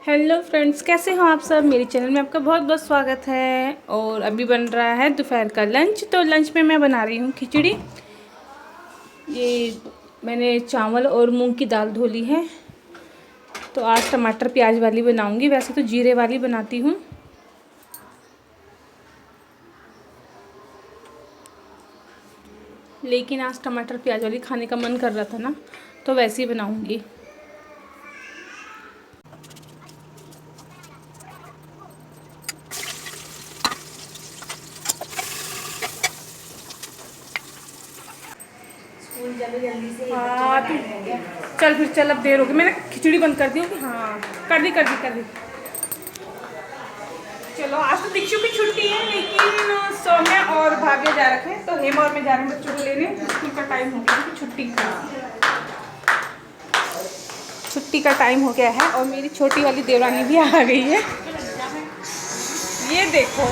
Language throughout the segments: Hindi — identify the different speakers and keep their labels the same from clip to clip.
Speaker 1: हेलो फ्रेंड्स, कैसे हो आप सब। मेरे चैनल में आपका बहुत बहुत स्वागत है। और अभी बन रहा है दोपहर का लंच। तो लंच में मैं बना रही हूँ खिचड़ी। ये मैंने चावल और मूंग की दाल धो ली है। तो आज टमाटर प्याज वाली बनाऊँगी, वैसे तो जीरे वाली बनाती हूँ। लेकिन आज टमाटर प्याज वाली खाने का मन कर रहा था ना, तो वैसे ही बनाऊँगी।
Speaker 2: जल्दी से
Speaker 1: हाँ तू चल फिर, चल अब देर हो गई। मैंने खिचड़ी बंद कर दी होगी। हाँ कर दी। चलो आज तो दीक्षु की छुट्टी है, लेकिन सौम्या और भाग्य जा रखे हैं। तो हेम और मैं जा रहे हैं बच्चों को लेने। स्कूल का टाइम हो गया है, छुट्टी का टाइम हो गया है। और मेरी छोटी वाली देवरानी भी आ गई है। ये देखो,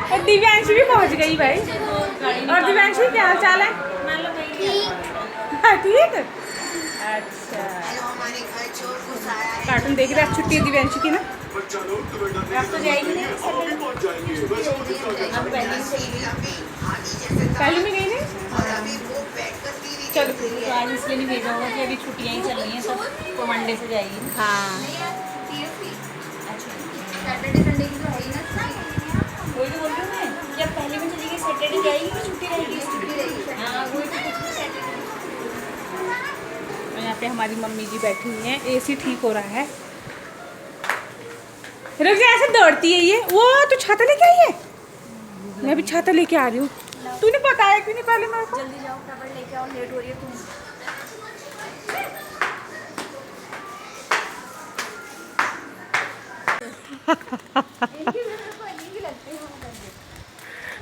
Speaker 1: और दिव्यांशी भी पहुंच गई भाई। और दिव्यांशी क्या हाल चाल है? ठीक। अच्छा, कार्टून देख रहे हैं। छुट्टी है दिव्यांशी की ना।
Speaker 2: आप तो जाएगी नहीं
Speaker 1: पहले में गई नहीं। चलो
Speaker 2: तो आज इसलिए नहीं भेजा होगा कि अभी छुट्टियां ही चल रही हैं, सब तो मंडे से जाएगी।
Speaker 1: हाँ,
Speaker 2: सैटरडे संडे की तो है ही ना। वही तो बोल रही हूँ मैं, जब पहले में चली गई सैटरडे जाएगी तो छुट्टी रहेगी। हाँ वही तो कुछ सैटरडे।
Speaker 1: और यहाँ पे हमारी मम्मी जी बैठी हुई हैं। एसी ठीक हो रहा है। रुक जा, ऐसे दौड़ती है ये। वो तू छाता लेके आई है? मैं भी छाता लेके आ रही हूँ। तूने बताया क्यों नहीं पहले मेरे को?
Speaker 2: जल्दी जाओ, खबर लेके आओ, लेट हो रही है तुम।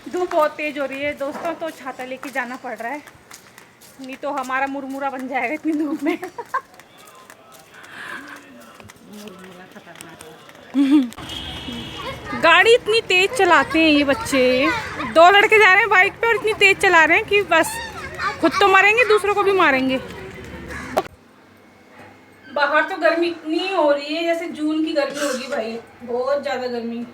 Speaker 1: धूप बहुत तेज हो रही है दोस्तों, तो छाता लेके जाना पड़ रहा है, नहीं तो हमारा मुरमुरा बन जाएगा इतनी धूप में। गाड़ी इतनी तेज चलाते हैं ये बच्चे। दो लड़के जा रहे हैं बाइक पे और इतनी तेज चला रहे हैं कि बस खुद तो मरेंगे, दूसरों को भी मारेंगे। बाहर तो गर्मी इतनी हो रही है जैसे जून की गर्मी होगी भाई, बहुत ज्यादा गर्मी।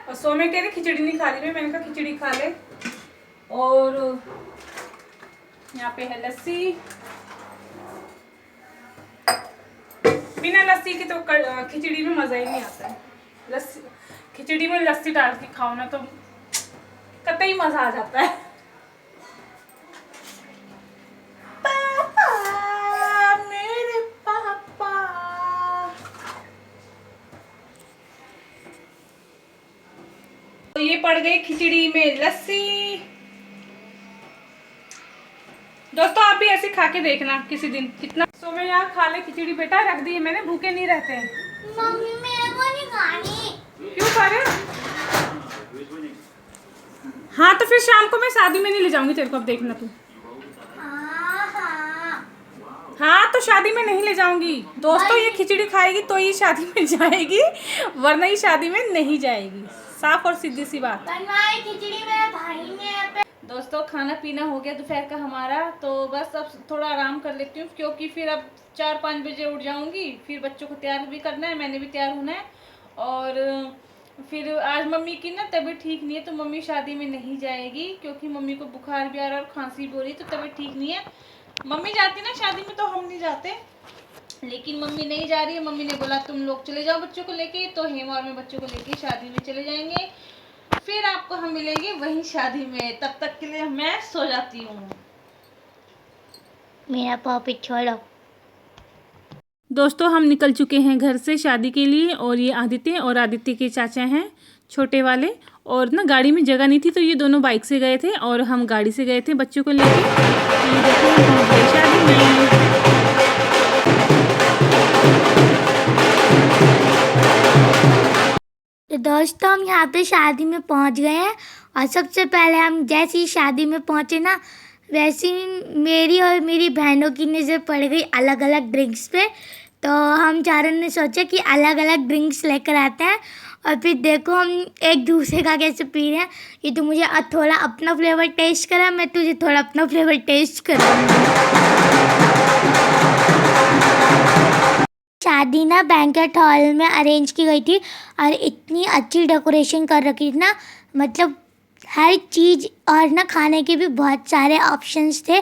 Speaker 1: और सोमे कह रही खिचड़ी नहीं खा रही। मैंने कहा खिचड़ी खा ले। और यहाँ पे है लस्सी। बिना लस्सी की तो खिचड़ी में मज़ा ही नहीं आता है। लस्सी, खिचड़ी में लस्सी डाल के खाओ ना तो कतई मज़ा आ जाता है। पापा, मेरे पापा। तो ये पड़ गई खिचड़ी में लस्सी। दोस्तों आप भी ऐसे खा के देखना किसी दिन। कितना सो मैं यहाँ खा ले खिचड़ी बेटा, रख दी है मैंने, भूखे नहीं रहते हैं।
Speaker 2: मम्मी मेरे को नहीं खानी।
Speaker 1: क्यों खा रहे हो? हाँ तो फिर शाम को मैं शादी में नहीं ले जाऊंगी तेरे को, अब देखना तू। हाँ तो शादी में नहीं ले जाऊंगी दोस्तों। ये खिचड़ी खाएगी तो ही शादी में जाएगी, वरना ही शादी में नहीं जाएगी। साफ और सीधी सी बात।
Speaker 2: खिचड़ी मेरे भाई ने।
Speaker 1: दोस्तों खाना पीना हो गया दोपहर का हमारा, तो बस अब थोड़ा आराम कर लेती हूँ, क्योंकि फिर अब 4-5 बजे उठ जाऊंगी। फिर बच्चों को तैयार भी करना है, मैंने भी तैयार होना है। और फिर आज मम्मी की ना तबीयत ठीक नहीं है, तो मम्मी शादी में नहीं जाएगी, क्योंकि मम्मी को बुखार भी आ रहा है और खांसी भी हो रही है, तो तबीयत ठीक नहीं है। मम्मी जाती ना शादी में तो हम नहीं जाते, लेकिन मम्मी नहीं जा रही है। मम्मी ने बोला तुम लोग चले जाओ बच्चों को लेके, तो हेम और मैं बच्चों को लेके शादी में चले जाएंगे। फिर आपको हम मिलेंगे वहीं शादी में। तब तक के लिए मैं सो जाती हूँ।
Speaker 2: मेरा पॉपिट छोड़ो।
Speaker 1: दोस्तों हम निकल चुके हैं घर से शादी के लिए। और ये आदित्य और आदित्य के चाचा हैं छोटे वाले। और ना गाड़ी में जगह नहीं थी, तो ये दोनों बाइक से गए थे और हम गाड़ी से गए थे बच्चों को लेके। ये देखो हम पहुंच गए शादी में।
Speaker 2: तो दोस्तों हम यहाँ पे शादी में पहुँच गए हैं। और सबसे पहले हम जैसे ही शादी में पहुँचे ना, वैसे ही मेरी और मेरी बहनों की नज़र पड़ गई अलग अलग ड्रिंक्स पे। तो हम चारों ने सोचा कि अलग अलग ड्रिंक्स लेकर आते हैं और फिर देखो हम एक दूसरे का कैसे पी रहे हैं। ये तो मुझे थोड़ा अपना फ्लेवर टेस्ट करा, मैं तुझे थोड़ा अपना फ्लेवर टेस्ट करूँगी। शादी ना बैंक्वेट हॉल में अरेंज की गई थी और इतनी अच्छी डेकोरेशन कर रखी थी ना, मतलब हर चीज़, और ना खाने के भी बहुत सारे ऑप्शंस थे,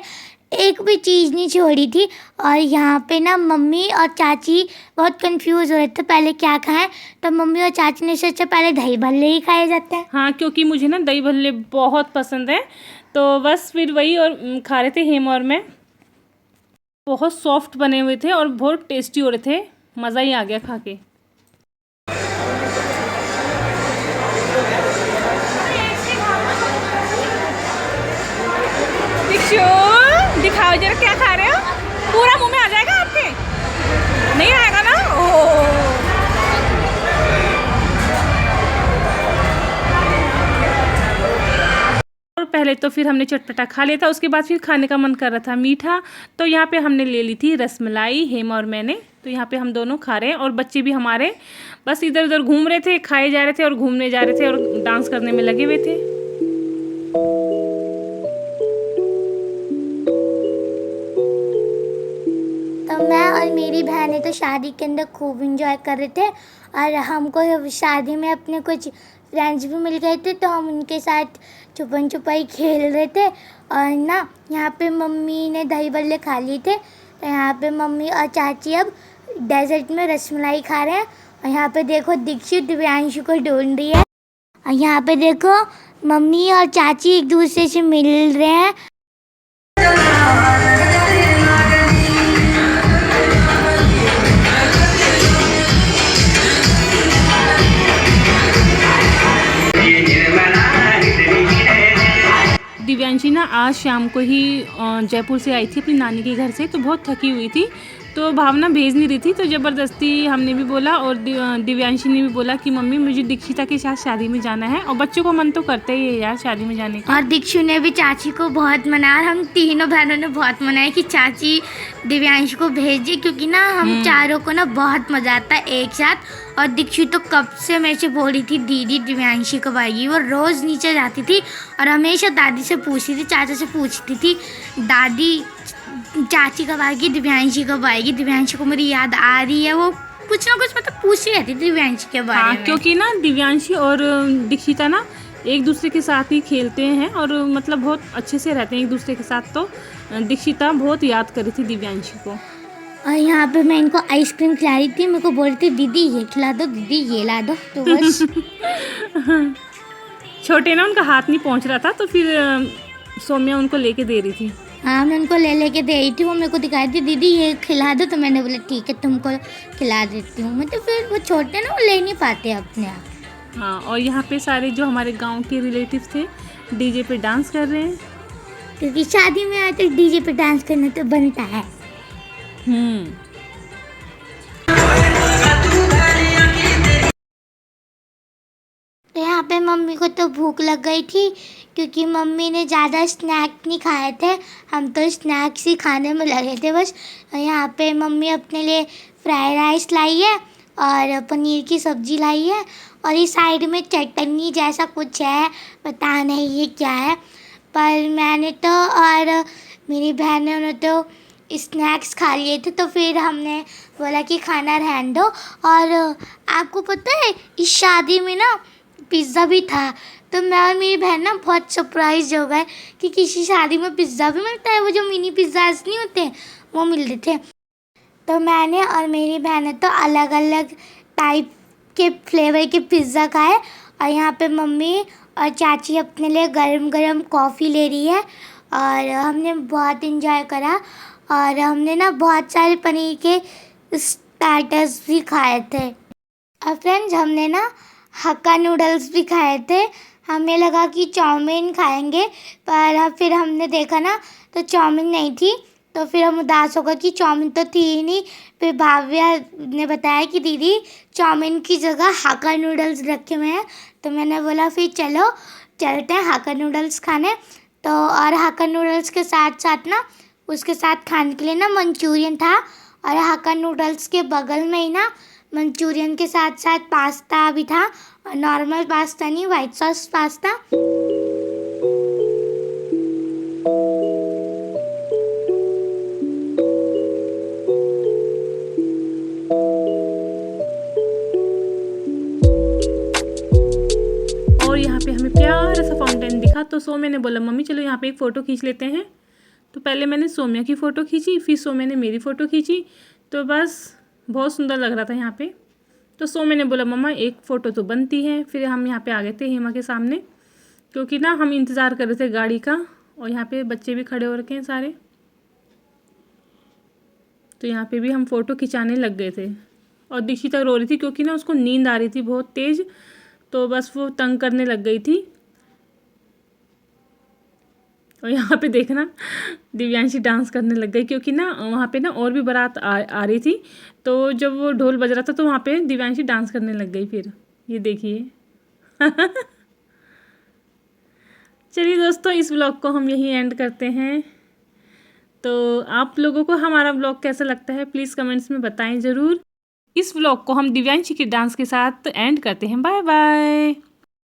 Speaker 2: एक भी चीज़ नहीं छोड़ी थी। और यहाँ पे ना मम्मी और चाची बहुत कंफ्यूज हो रहे थे पहले क्या खाएं, तो मम्मी और चाची ने सोचा पहले दही भल्ले ही खाए जाते हैं।
Speaker 1: हाँ, क्योंकि मुझे ना दही भल्ले बहुत पसंद है, तो बस फिर वही और खा रहे थे हेम और मैं। बहुत सॉफ्ट बने हुए थे और बहुत टेस्टी हो रहे थे, मज़ा ही आ गया खा के। दिखाओ जरा क्या खा रहे हो, पूरा मुंह में आ जाएगा आपके, नहीं आएगा ना? और पहले तो फिर हमने चटपटा खा लिया था, उसके बाद फिर खाने का मन कर रहा था मीठा, तो यहाँ पे हमने ले ली थी रसमलाई, हेमा और मैंने। तो यहाँ पे हम दोनों खा रहे हैं और बच्चे भी हमारे बस इधर उधर घूम रहे थे, खाए जा रहे थे और घूमने जा रहे थे और डांस करने में लगे हुए थे।
Speaker 2: तो मैं और मेरी बहनें तो शादी के अंदर खूब इंजॉय कर रहे थे, और हमको शादी में अपने कुछ फ्रेंड्स भी मिल गए थे, तो हम उनके साथ छुपन छुपाई खेल रहे थे। और ना यहाँ पे मम्मी ने दही बल्ले खा लिए थे, तो यहाँ पे मम्मी और चाची अब डेजर्ट में रसमलाई खा रहे हैं। और यहाँ पे देखो दीक्षित दिव्यांशु को ढूंढ रही है, और यहाँ पे देखो मम्मी और चाची एक दूसरे से मिल रहे हैं।
Speaker 1: दिव्यांशी ना आज शाम को ही जयपुर से आई थी अपनी नानी के घर से, तो बहुत थकी हुई थी, तो भावना भेज नहीं रही थी, तो ज़बरदस्ती हमने भी बोला और दिव्यांशी ने भी बोला कि मम्मी मुझे दीक्षिता के साथ शादी में जाना है। और बच्चों का मन तो करता ही है यार शादी में जाने का।
Speaker 2: और दीक्षु ने भी चाची को बहुत मनाया, और हम तीनों बहनों ने बहुत मनाया कि चाची दिव्यांश को भेजिए, क्योंकि ना हम चारों को ना बहुत मज़ा आता है एक साथ। और दीक्षु तो कब से मेरे से बोल रही थी दीदी दिव्यांशी कब आएगी, वो रोज़ नीचे जाती थी और हमेशा दादी से पूछती थी, चाचा से पूछती थी, दादी चाची कब आएगी, दिव्यांशी कब आएगी, दिव्यांशी को मेरी याद आ रही है, वो कुछ ना कुछ मतलब पूछती रहती थी दिव्यांशी के बारे में।
Speaker 1: क्योंकि ना दिव्यांशी और दीक्षिता ना एक दूसरे के साथ ही खेलते हैं और मतलब बहुत अच्छे से रहते हैं एक दूसरे के साथ, तो दीक्षिता बहुत याद कर रही थी दिव्यांशी को।
Speaker 2: और यहाँ पे मैं इनको आइसक्रीम खिला रही थी, मेरे को बोल रही थी दीदी ये खिला दो, दीदी ये ला दो, तो बस
Speaker 1: छोटे ना उनका हाथ नहीं पहुँच रहा था, तो फिर सौम्या उनको लेके दे रही थी।
Speaker 2: हाँ, मैं उनको ले दे रही थी, वो मेरे को दिखाई थी दीदी ये खिला दो, तो मैंने बोला ठीक है तुमको खिला देती हूँ। मतलब फिर वो छोटे ना वो ले नहीं पाते अपने आप।
Speaker 1: हाँ, और यहाँ पे सारे जो हमारे गांव के रिलेटिव थे डीजे पे डांस कर रहे हैं,
Speaker 2: क्योंकि शादी में आए तो डीजे पे डांस करना तो बनता है। तो यहाँ पे मम्मी को तो भूख लग गई थी, क्योंकि मम्मी ने ज़्यादा स्नैक नहीं खाए थे, हम तो स्नैक्स ही खाने में लगे थे बस। यहाँ पे मम्मी अपने लिए फ्राइड राइस लाई है और पनीर की सब्ज़ी लाई है, और इस साइड में चटनी जैसा कुछ है, पता नहीं ये क्या है। पर मैंने तो और मेरी बहनों ने तो स्नैक्स खा लिए थे, तो फिर हमने बोला कि खाना रहने दो। और आपको पता है इस शादी में ना पिज़्ज़ा भी था, तो मैं और मेरी बहन ना बहुत सरप्राइज हो गए कि किसी शादी में पिज़्ज़ा भी मिलता है, वो जो मिनी पिज़्ज़ाज नहीं होते वो मिल रहे थे। तो मैंने और मेरी बहन ने तो अलग अलग टाइप के फ्लेवर के पिज़्ज़ा खाए, और यहाँ पे मम्मी और चाची अपने लिए गरम गरम कॉफ़ी ले रही है, और हमने बहुत इंजॉय करा। और हमने ना बहुत सारे पनीर के स्टार्टर्स भी खाए थे। और फ्रेंड्स हमने ना हक्का नूडल्स भी खाए थे, हमें लगा कि चाउमीन खाएंगे, पर फिर हमने देखा ना तो चाउमीन नहीं थी, तो फिर हम उदास हो गए कि चाउमीन तो थी ही नहीं। फिर भाव्या ने बताया कि दीदी चाउमीन की जगह हक्का नूडल्स रखे हुए हैं, तो मैंने बोला फिर चलो चलते हैं हक्का नूडल्स खाने। तो और हक्का नूडल्स के साथ साथ ना उसके साथ खाने के लिए ना मंचूरियन था, और हक्का नूडल्स के बगल में ही ना मंचूरियन के साथ साथ पास्ता भी था, और नॉर्मल पास्ता नहीं, वाइट सॉस पास्ता।
Speaker 1: और यहाँ पे हमें प्यारा सा फाउंटेन दिखा, तो सोम्या ने बोला मम्मी चलो यहाँ पे एक फ़ोटो खींच लेते हैं। तो पहले मैंने सोम्या की फ़ोटो खींची, फिर सोम्या ने मेरी फ़ोटो खींची, तो बस बहुत सुंदर लग रहा था यहाँ पे। तो सोम्या ने बोला मम्मा एक फ़ोटो तो बनती है। फिर हम यहाँ पे आ गए थे हेमा के सामने, क्योंकि ना हम इंतज़ार कर रहे थे गाड़ी का, और यहाँ पे बच्चे भी खड़े हो रखे हैं सारे। तो यहाँ पे भी हम फ़ोटो खिंचाने लग गए थे, और दीक्षिता रो रही थी क्योंकि ना उसको नींद आ रही थी बहुत तेज़, तो बस वो तंग करने लग गई थी। और यहाँ पे देखना दिव्यांशी डांस करने लग गई, क्योंकि ना वहाँ पे ना और भी बारात आ रही थी, तो जब वो ढोल बज रहा था तो वहाँ पे दिव्यांशी डांस करने लग गई। फिर ये देखिए चलिए दोस्तों, इस ब्लॉग को हम यहीं एंड करते हैं। तो आप लोगों को हमारा ब्लॉग कैसा लगता है प्लीज़ कमेंट्स में बताएं ज़रूर। इस ब्लॉग को हम दिव्यांशी के डांस के साथ एंड करते हैं। Bye bye.